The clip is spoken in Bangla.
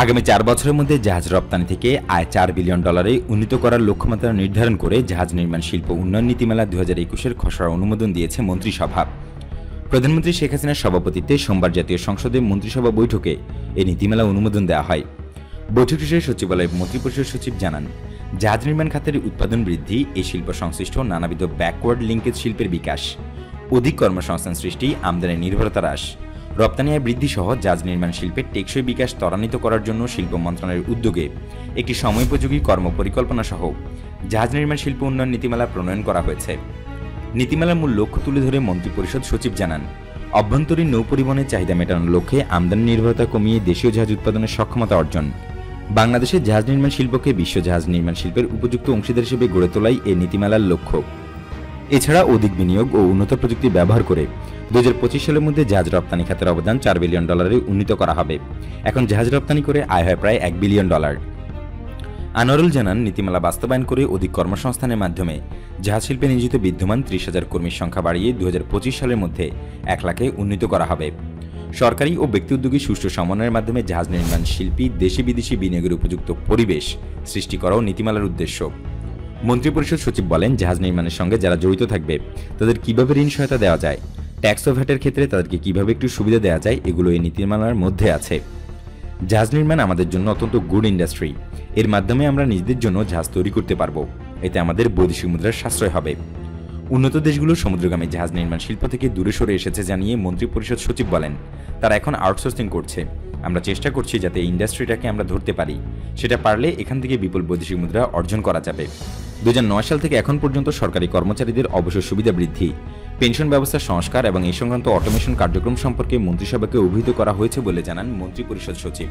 আগামী 4 বছরের মধ্যে জাহাজ রপ্তানি থেকে আয় $4 বিলিয়ন উন্নীত করার লক্ষ্যমাত্রা নির্ধারণ করে জাহাজ নির্মাণ শিল্প উন্নয়ন নীতিমালা 2021-এর খসড়া অনুমোদন দিয়েছে মন্ত্রিসভা। প্রধানমন্ত্রী শেখ হাসিনার সভাপতিত্বে সোমবার জাতীয় সংসদে মন্ত্রিসভা বৈঠকে এই নীতিমালা অনুমোদন দেওয়া হয়। বৈঠক শেষে সচিবালয়ের মন্ত্রিপরিষদ সচিব জানান, জাহাজ নির্মাণ খাতের উৎপাদন বৃদ্ধি, এই শিল্প সংশ্লিষ্ট নানাবিধ ব্যাকওয়ার্ড লিঙ্কেজ শিল্পের বিকাশ, অধিক কর্মসংস্থান সৃষ্টি, আমদানির নির্ভরতা হ্রাস, রপ্তানি আয় বৃদ্ধি সহ জাহাজ নির্মাণ শিল্পের টেকসই বিকাশ ত্বরান্বিত করার জন্য শিল্প মন্ত্রণালয়ের উদ্যোগে একটি সময়োপযোগী কর্মপরিকল্পনা সহ জাহাজ নির্মাণ শিল্প উন্নয়ন নীতিমালা প্রণয়ন করা হয়েছে। নীতিমালার মূল লক্ষ্য তুলে ধরে মন্ত্রিপরিষদ সচিব জানান, অভ্যন্তরীণ নৌ পরিবহনের চাহিদা মেটানোর লক্ষ্যে আমদানি নির্ভরতা কমিয়ে দেশীয় জাহাজ উৎপাদনের সক্ষমতা অর্জন, বাংলাদেশের জাহাজ নির্মাণ শিল্পকে বিশ্ব জাহাজ নির্মাণ শিল্পের উপযুক্ত অংশীদার হিসেবে গড়ে তোলাই এই নীতিমালার লক্ষ্য। এছাড়া অধিক বিনিয়োগ ও উন্নত প্রযুক্তি ব্যবহার করে 2025 সালের মধ্যে জাহাজ রপ্তানি খাতের অবদান $4 বিলিয়ন উন্নীত করা হবে। এখন জাহাজ রপ্তানি করে আয় হয় প্রায় $1 বিলিয়ন। আনোয়ারুল জানান, নীতিমালা বাস্তবায়ন করে অধিক কর্মসংস্থানের মাধ্যমে জাহাজ শিল্পে নিয়োজিত বিদ্যমান 30,000 কর্মীর সংখ্যা বাড়িয়ে 2025 সালের মধ্যে 1 লাখে উন্নীত করা হবে। সরকারি ও ব্যক্তি উদ্যোগী সুষ্ঠু সমন্বয়ের মাধ্যমে জাহাজ নির্মাণ শিল্পী দেশি বিদেশি বিনিয়োগের উপযুক্ত পরিবেশ সৃষ্টি করাও নীতিমালার উদ্দেশ্য। মন্ত্রিপরিষদ সচিব বলেন, জাহাজ নির্মাণের সঙ্গে যারা জড়িত থাকবে তাদের কিভাবে ঋণ সহায়তা দেওয়া যায়, ট্যাক্স ও ভ্যাটের ক্ষেত্রে তাদেরকে কিভাবে একটু সুবিধা দেওয়া যায়, এগুলো এই নীতিমালার মধ্যে আছে। জাহাজ নির্মাণ আমাদের জন্য অত্যন্ত গুড ইন্ডাস্ট্রি। এর মাধ্যমে আমরা নিজেদের জন্য জাহাজ তৈরি করতে পারবো। এতে আমাদের বৈদেশিক মুদ্রার সাশ্রয় হবে। উন্নত দেশগুলো সমুদ্রগামী জাহাজ নির্মাণ শিল্প থেকে দূরে সরে এসেছে জানিয়ে মন্ত্রিপরিষদ সচিব বলেন, তারা এখন আউটসোর্সিং করছে। আমরা চেষ্টা করছি যাতে এই ইন্ডাস্ট্রিটাকে আমরা ধরতে পারি। সেটা পারলে এখান থেকে বিপুল বৈদেশিক মুদ্রা অর্জন করা যাবে। 2009 সাল থেকে এখন পর্যন্ত সরকারি কর্মচারীদের অবসর সুবিধা বৃদ্ধি, পেনশন ব্যবস্থা সংস্কার এবং এই সংক্রান্ত অটোমেশন কার্যক্রম সম্পর্কে মন্ত্রিসভাকে অবহিত করা হয়েছে বলে জানান মন্ত্রিপরিষদ সচিব।